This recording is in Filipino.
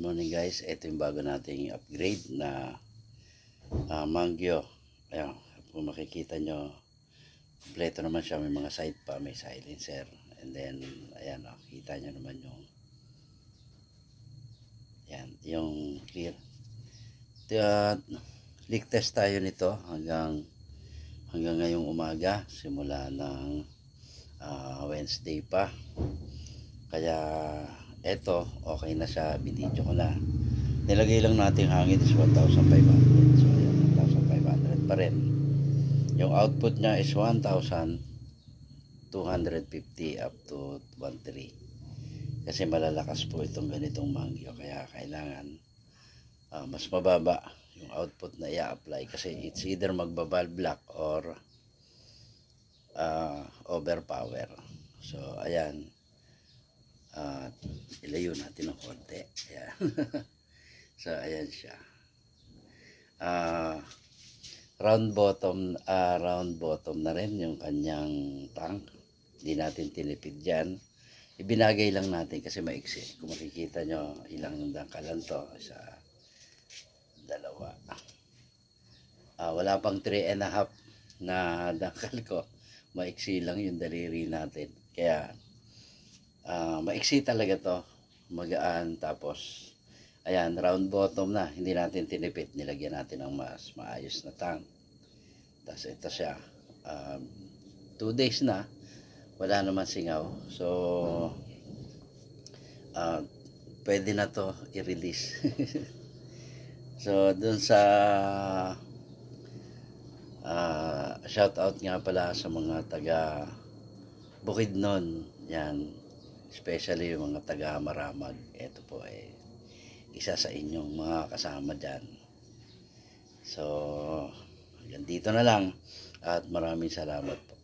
morning guys, ito yung bago nating upgrade na Mangyo. Ayan, kung makikita nyo, kompleto naman siya, may mga side pa, may silencer, and then ayan, kita nyo naman yung clear. Leak test tayo nito hanggang ngayong umaga, simula ng Wednesday pa, kaya eto okay na siya. Binidyo ko na, nilagay lang natin hangin is 1,500. So ayan, 1,500 pa rin. Yung output niya is 1,250 up to 1,300, kasi malalakas po itong ganitong Mangyo, kaya kailangan mas mababa yung output na i-apply, kasi it's either magba-valve lock or overpower. So ayan, ilayo natin ng konti. Ayan. So ayan siya, round bottom na rin yung kanyang tank. Hindi natin tinipid dyan, ibinagay lang natin kasi maiksi. Kung makikita nyo, ilang dangkalan to, isa, dalawa, wala pang 3.5 na dangkal ko, maiksi lang yung daliri natin, kaya maiksi talaga to, magaan. Tapos ayan, round bottom na, hindi natin tinipid, nilagyan natin ng mas maayos na tank. Tapos ito siya, 2 days na wala naman singaw, so pwede na to i-release. So dun sa shout out nga pala sa mga taga Bukidnon, yan, especially yung mga taga Maramag. Ito po ay isa sa inyong mga kasama dyan. So hanggang dito na lang, at maraming salamat po.